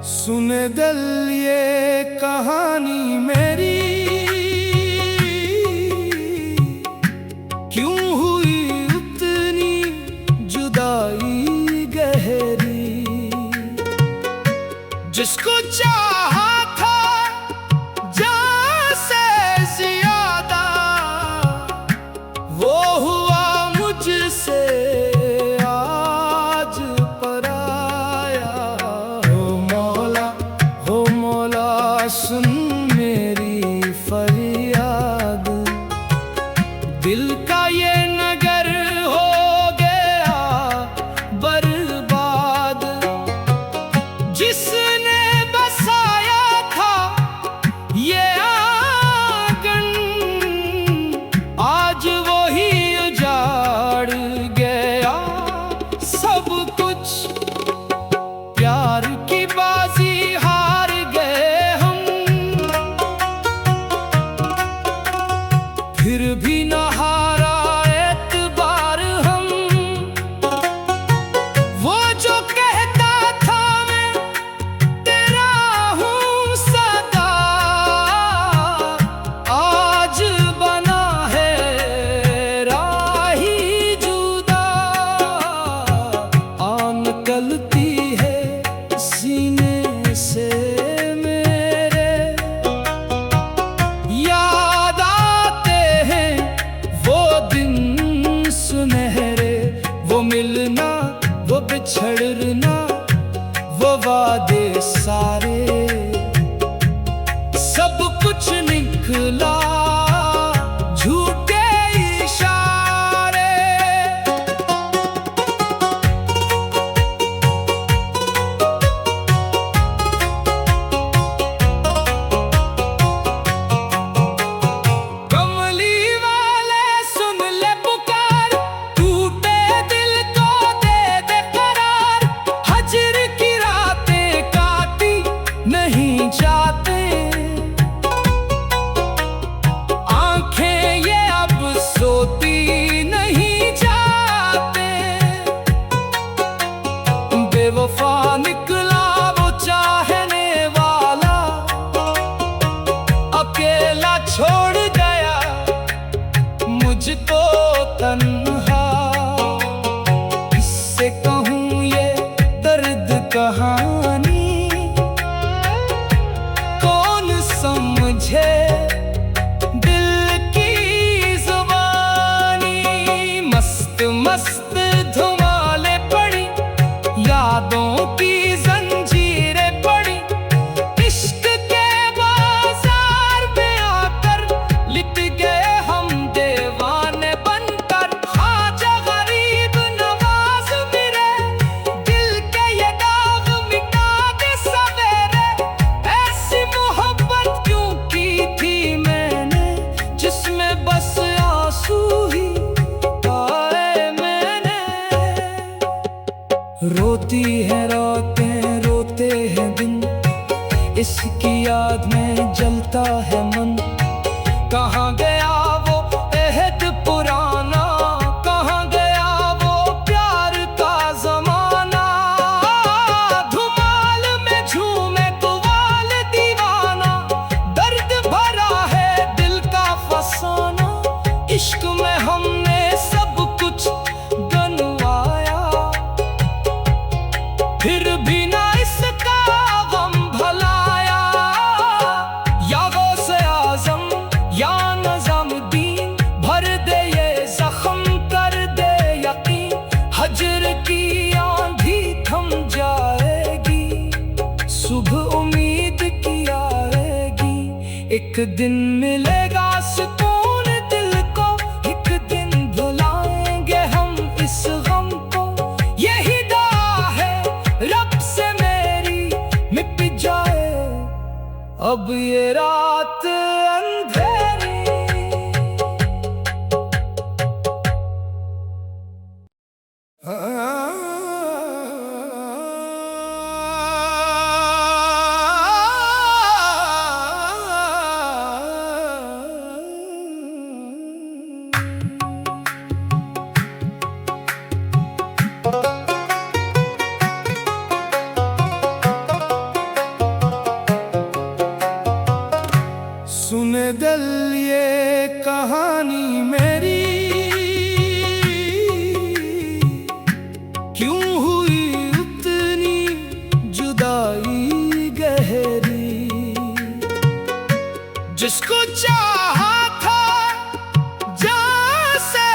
सुने दिल ये कहानी मेरी, क्यों हुई उतनी जुदाई गहरी। जिसको चाहा था जान से ज्यादा, वो हुआ मुझसे आज पराया। हो मौला सुन मेरी फरियाद, दिल का ये नगर हो गया बर्बाद। जिसने बसाया था ये आंगन, आज वो ही उजाड़ गया सब कुछ। प्यार की बाजी हार गए हम, फिर भी न हारा एतबार हम। वो जो कहता था मैं तेरा हूँ सदा, आज बना है राही जुदा। आन निकलती है सीने से मेरे, याद आते हैं वो दिन सुनहरे। वो मिलना, वो बिछड़ना, वो वादे सारे, सब कुछ निकला झूठे इशारे। कमली वाले सुन ले पुकार, टूटे दिल को दे दे करार। हजर की रातें काटी नहीं जाते, आंखें ये अब सोती नहीं जाते। बेवफा निकला वो चाहने वाला, अकेला छोड़ गया मुझको तन्हा। किससे कहूँ ये दर्द कहानी, कौन समझे दिल की जुबानी। मस्त मस्त धुमाले पड़ी, यादों की जंजीरें पड़ी। इश्क के बाजार में आकर लिट गए हम दीवाने बनकर। ख्वाजा गरीब नवाज मेरे, दिल के ये दाग मिटा दे सवेरे। ऐसी मोहब्बत क्यों की थी मैंने, जिसमें बस आंसू ही पाए मैंने। रोती है रातें, रोते हैं दिन, इसकी याद में जलता है मन। कहाँ गया वो अहद पुराना, कहाँ गया वो प्यार का जमाना। धुमाल में झूमे कुवाल दीवाना, दर्द भरा है दिल का फसाना। इश्क में हमने सब कुछ गंवाया, फिर भी ना इसका गम भलाया। या गौसे आज़म या निज़ामुद्दीन, भर दे ये जख्म कर दे यकीन। हजर की आंधी थम जाएगी, सुबह उम्मीद की आएगी। एक दिन मिलेगा सुकून दिल को, एक दिन भुलाएंगे हम इस गम को। यही दुआ है रब से मेरी, मिट जाए अब ये रात अंधेरी। रानी मेरी, क्यों हुई उतनी जुदाई गहरी। जिसको चाहा था जान से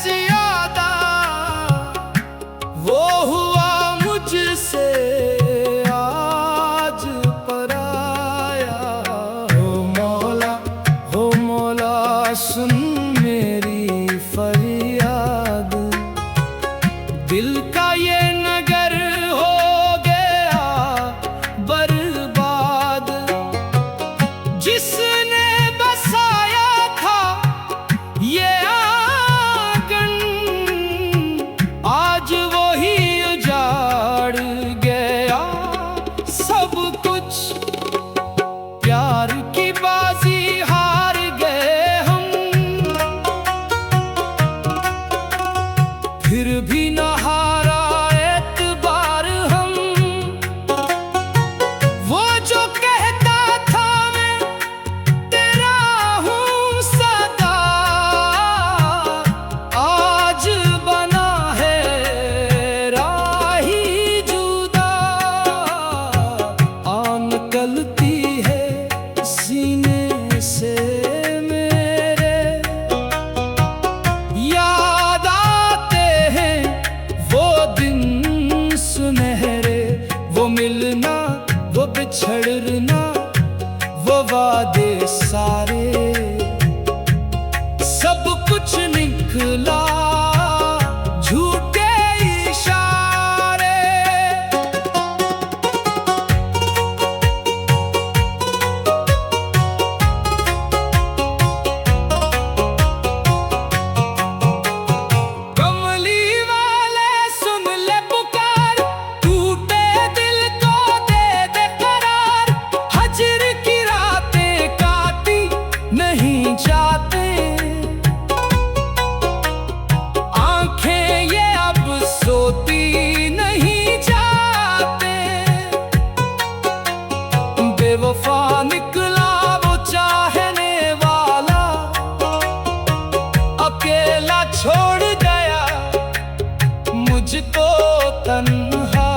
ज्यादा, वो हुआ मुझसे आज पराया। हो मौला सुन मेरी फरियाद, दिल का ये नगर हो गया बर्बाद। जिसने बसाया था ये आंगन, आज वो ही उजाड़ गया सब कुछ। प्यार की बाजी हार गए हम, फिर भी न हारा एतबार हम। वो जो कहता था मैं तेरा हूँ सदा, आज बना है राही जुदा। आन निकलती है सीने से मेरे, याद आते हैं वो दिन सुनहरे। वो मिलना, वो बिछड़ना, वो वादे सारे, सब कुछ निकला झूठे इशारे। कमली वाले सुन ले पुकार, टूटे दिल को दे दे करार। हजर की रातें काटी नहीं जाते, आंखें ये अब सोती नहीं जाते। बेवफा निकला वो चाहने वाला, अकेला छोड़ गया मुझको तन्हा।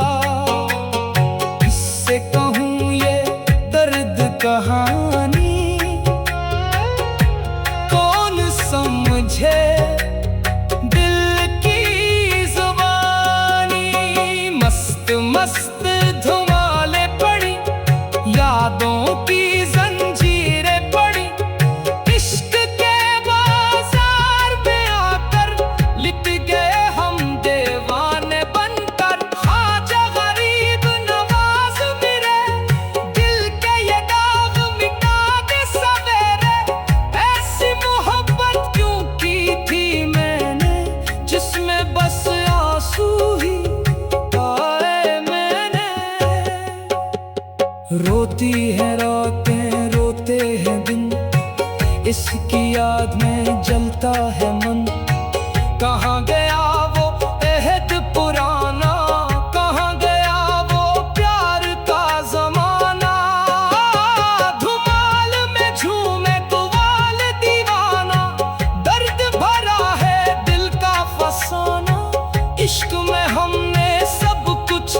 किससे कहूँ ये दर्द कहानी, कौन समझे दिल की जुबानी। मस्त मस्त धुमाले पड़ी, यादों की जंजीरें पड़ी। इश्क के बाजार में आकर लिट गए हम दीवाने बनकर। ख्वाजा गरीब नवाज मेरे, दिल के ये दाग मिटा दे सवेरे। ऐसी मोहब्बत क्यों की थी मैंने, जिसमें बस आंसू ही पाए मैंने। रोती है रातें, रोते हैं दिन, इसकी याद में जलता है मन। कहाँ गया वो अहद पुराना, कहाँ गया वो प्यार का जमाना। धुमाल में झूमे कुवाल दीवाना, दर्द भरा है दिल का फसाना। इश्क में हमने सब कुछ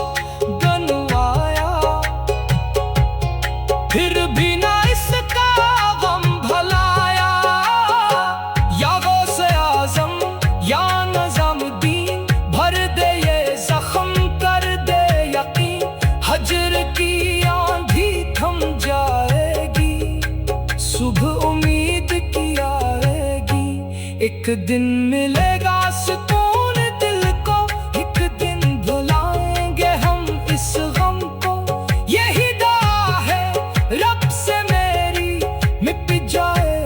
गंवाया, फिर भी ना इसका गम भलाया। या गौसे आज़म या निज़ामुद्दीन, भर दे ये जख्म कर दे यकीन। हजर की आंधी थम जाएगी, सुबह उम्मीद की आएगी। एक दिन मिलेगा सुकून दिल को, एक दिन भुलाएंगे हम इस गम को। यही दुआ है रब से मेरी, मिट जाए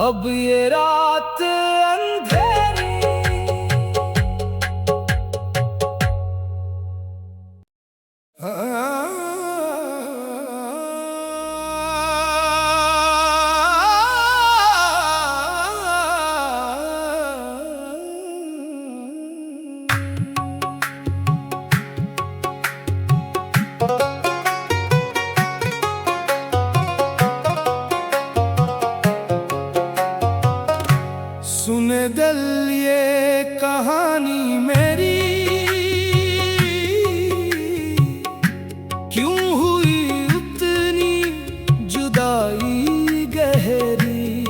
अब ये रात अंधेरी। सुने दिल ये कहानी मेरी, क्यों हुई उतनी जुदाई गहरी।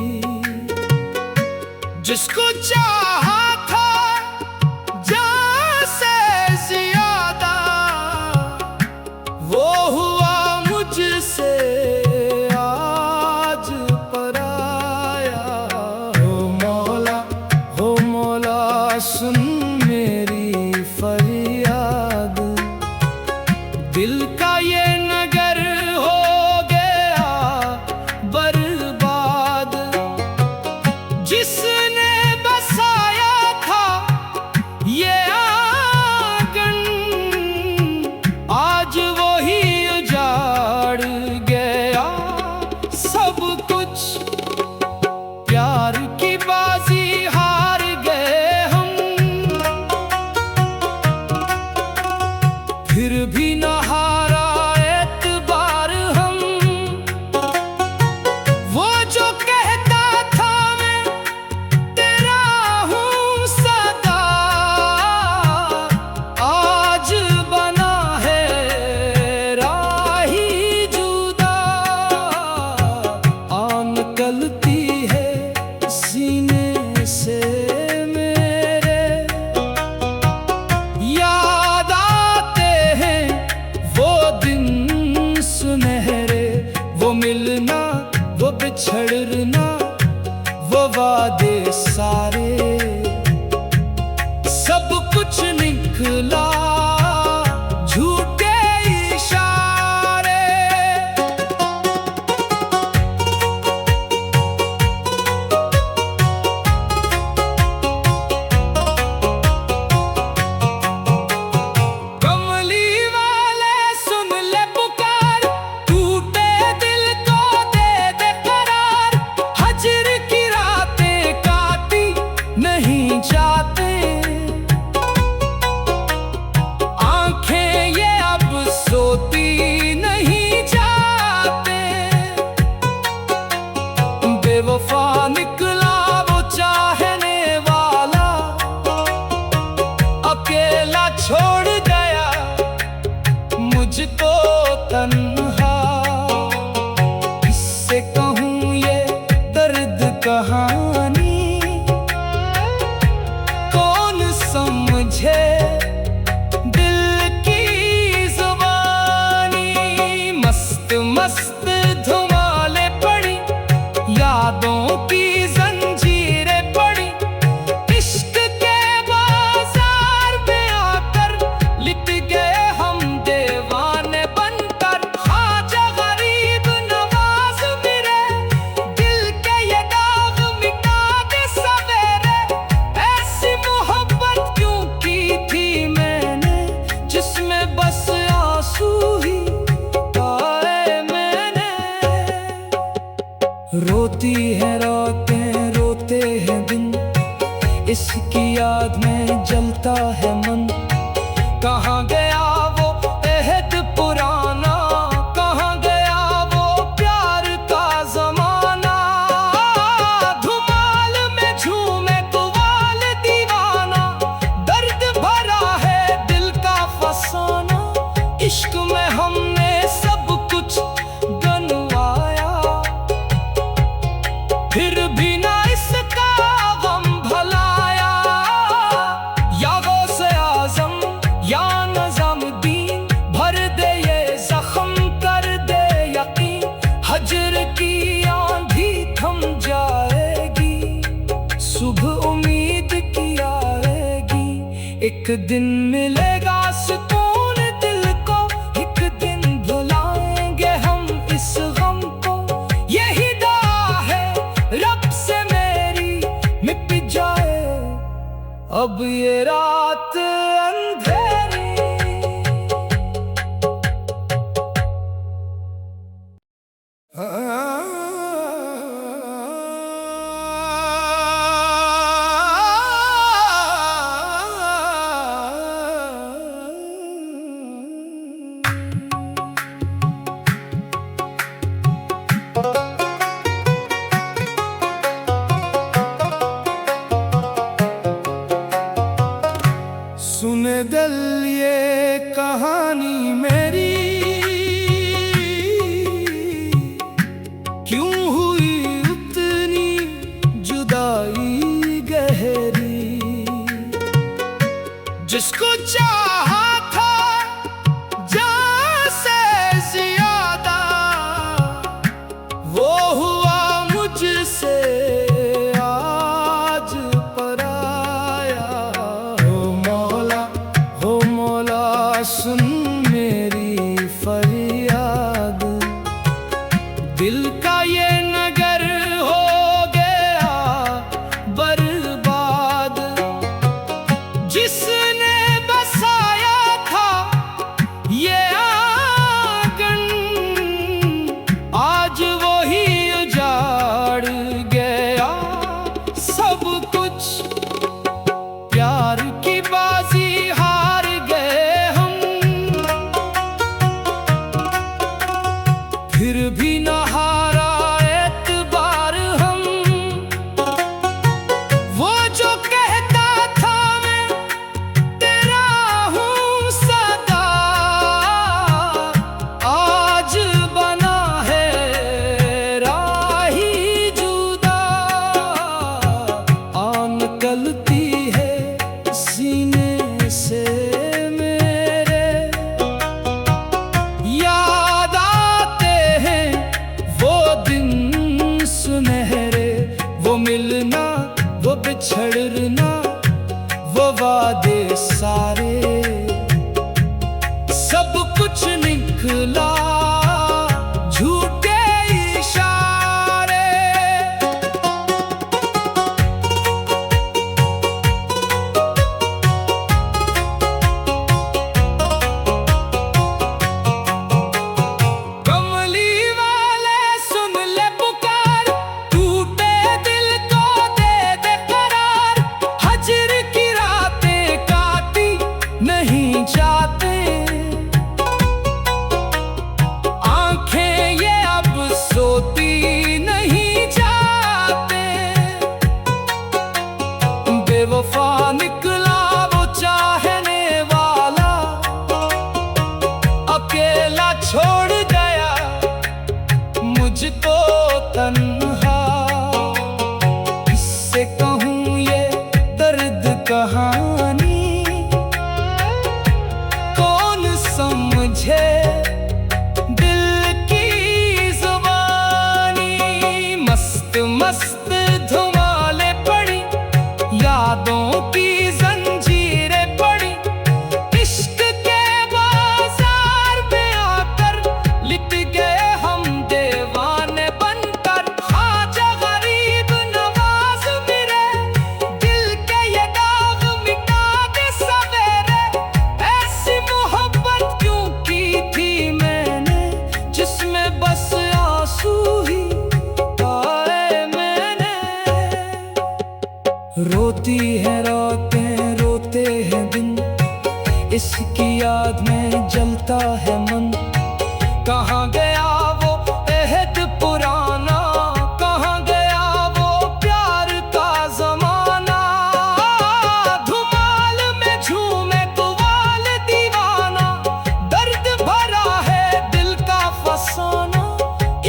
जिसको चाहा था जान से ज्यादा, वो हुआ मुझसे आज पराया। हो मौला सुन मेरी फरियाद, दिल का ये नगर हो गया बर्बाद। जिसने बसाया था ये आंगन, आज वो ही उजाड़ गया सब कुछ। प्यार की बाजी हार गए हम, फिर भी न हारा एतबार हम। वो जो कहता था मैं तेरा हूँ सदा, आज बना है राही जुदा। आन निकलती है सीने से मेरे, याद आते हैं वो दिन सुनहरे। वो मिलना, वो बिछड़ना, वो वादे सारे, सब कुछ निकला झूठे इशारे। कमली वाले सुन ले पुकार, टूटे दिल को दे दे करार। हजर की रातें काटी नहीं जाते, आंखें ये अब सोती नहीं जाते। बेवफा निकला वो चाहने वाला, अकेला छोड़ गया मुझको तन्हा। किससे कहूँ ये दर्द कहानी, कौन समझे दिल की जुबानी। मस्त मस्त धुमाले पड़ी, यादों की जंजीरें पड़ी। इश्क के बाजार में आकर लिट गए हम दीवाने बनकर। ख्वाजा गरीब नवाज मेरे, दिल के ये दाग मिटा दे सवेरे। ऐसी मोहब्बत क्यों की थी मैंने, जिसमें बस आंसू ही पाए मैंने। रोती है रातें, रोते हैं दिन, इसकी याद में जलता है मन। कहाँ गया वो अहद पुराना, कहाँ गया वो प्यार का जमाना। धुमाल में झूमे कुवाल दीवाना, दर्द भरा है दिल का फसाना। इश्क में हमने सब कुछ गंवाया, फिर भी ना इसका गम भलाया। या गौसे आज़म या निज़ामुद्दीन, भर दे ये जख्म कर दे यकीन। हजर की आंधी थम जाएगी, सुबह उम्मीद की आएगी। एक दिन मिलेगा सुकून दिल को, एक दिन भुलाएंगे हम इस गम को। यही दुआ है रब से मेरी, मिट जाए अब ये रात अंधेरी। जिसको चाहा था जान से ज्यादा, वो हुआ मुझसे आज पराया। हो मौला सुन मेरी फरियाद, दिल का ये नगर हो गया बर्बाद। जिसने बसाया था ये आंगन, आज वो ही उजाड़ गया सब कुछ। प्यार की बाजी हार गए हम, फिर भी न हारा एतबार हम। वो जो कहता था मैं तेरा हूँ सदा, आज बना है राही जुदा। आन निकलती है सीने से मेरे, याद आते हैं वो दिन सुनहरे। वो मिलना, वो बिछड़ना, वो वादे सारे, सब कुछ निकला झूठे इशारे। कमली वाले सुन ले पुकार, टूटे दिल को दे दे करार। हजर की रातें काटी नहीं जाते, आंखें ये अब सोती नहीं जाते। बेवफा निकला वो चाहने वाला, अकेला छोड़ गया मुझको तन्हा। किससे कहूँ ये दर्द कहानी, कौन समझे दिल की जुबानी। मस्त मस्त धुमाले पड़ी, यादों की जंजीरें पड़ी। इश्क के बाजार में आकर लिट गए हम दीवाने बनकर। ख्वाजा गरीब नवाज मेरे, दिल के ये दाग मिटा दे सवेरे। ऐसी मोहब्बत क्यों की थी मैंने, जिसमें बस आंसू ही पाए मैंने। रोती है रातें, रोते हैं दिन, इसकी याद में जलता है मन। कहाँ गया वो अहद पुराना, कहाँ गया वो प्यार का जमाना। धुमाल में झूमे कुवाल दीवाना, दर्द भरा है दिल का फसाना।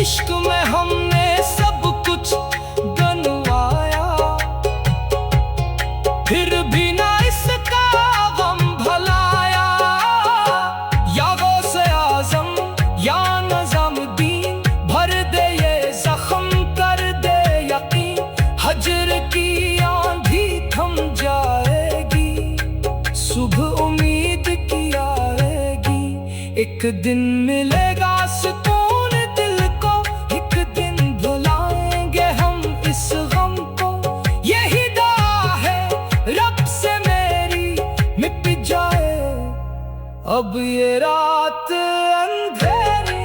इश्क में हमने सब कुछ गंवाया, फिर भी ना इसका गम भलाया। या गौसे आज़म या निज़ामुद्दीन, भर दे ये जख्म कर दे यकीन। हजर की आंधी थम जाएगी, सुबह उम्मीद की आएगी। एक दिन मिलेगा सुकून दिल को, एक दिन भुलाएंगे हम इस गम को। यही दुआ है रब से मेरी, मिट जाए अब ये रात अंधेरी।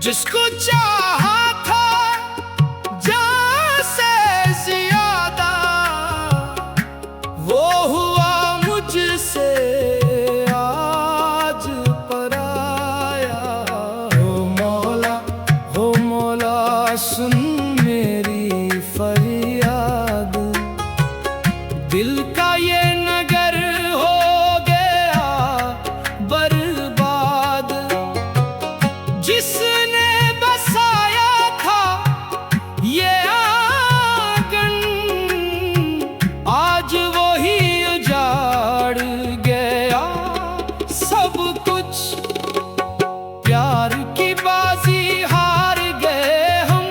जिसको चाहा था जान से ज्यादा, वो हुआ मुझसे आज पराया। हो मौला सुन मेरी फरियाद, दिल का ये नगर हो गया बर्बाद। जिसने बसाया था ये आंगन, आज वो ही उजाड़ गया सब कुछ। प्यार की बाजी हार गए हम,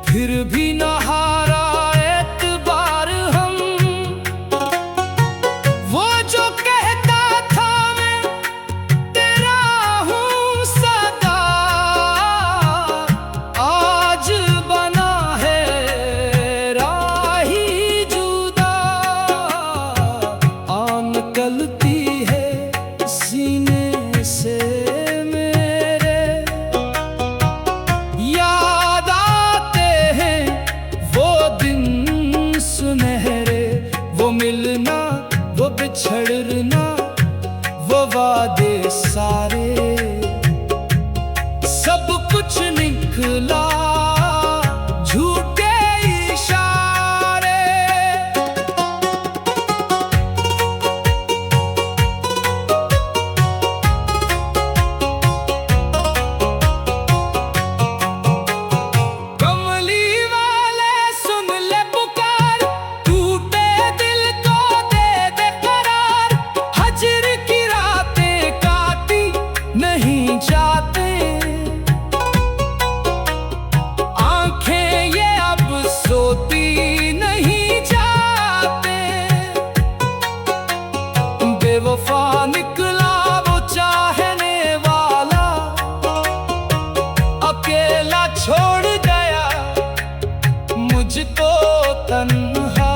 फिर भी न हारा एतबार हम। वो जो कहता था मैं तेरा हूँ सदा, आज बना है राही जुदा। आन निकलती है सीने से मेरे, याद आते हैं वो दिन सुनहरे। वो मिलना, वो बिछड़ना, वो वादे सारे, सब कुछ निकला झूठे इशारे। कमली वाले सुन ले पुकार, टूटे दिल को दे दे करार। हजर की रातें काटी नहीं जाते, आंखें ये अब सोती नहीं जाते। बेवफा निकला वो चाहने वाला, अकेला छोड़ गया मुझको तन्हा।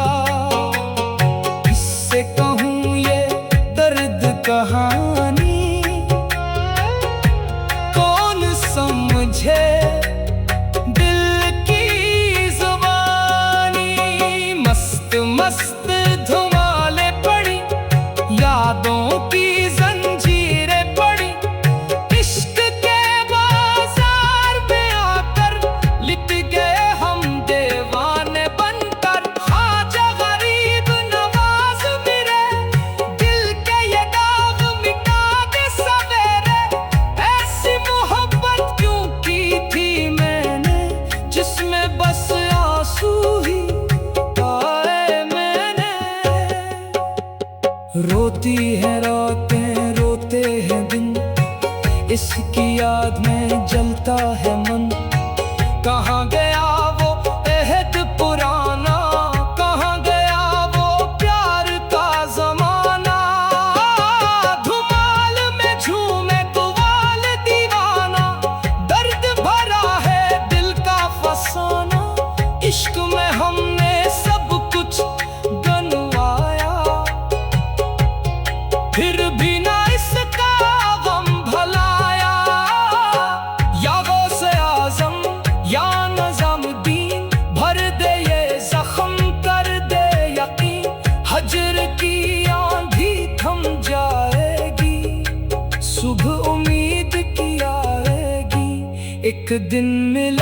किससे कहूँ ये दर्द कहानी, कौन समझे दिल की जुबानी। मस्त मस्त धुमाले पड़ी, यादों की जंजीरें पड़ी। इश्क के बाजार में आकर लिट गए हम दीवाने बनकर। ख्वाजा गरीब नवाज मेरे, दिल के ये दाग मिटा दे सवेरे। ऐसी मोहब्बत क्यों की थी मैंने, जिसमें बस आंसू ही पाए मैंने। रोती है रातें, रोते हैं दिन, इसकी याद में जलता है मन। कहाँ गया वो अहद पुराना, कहाँ गया वो प्यार का जमाना। धुमाल में झूमे कुवाल दीवाना, दर्द भरा है दिल का फसाना। इश्क में हमने सब कुछ गंवाया, फिर भी ना इसका गम भलाया। या गौसे आज़म या निज़ामुद्दीन, भर दे ये जख्म कर दे यकीन। हजर की आंधी थम जाएगी, सुबह उम्मीद की आएगी। एक दिन मिले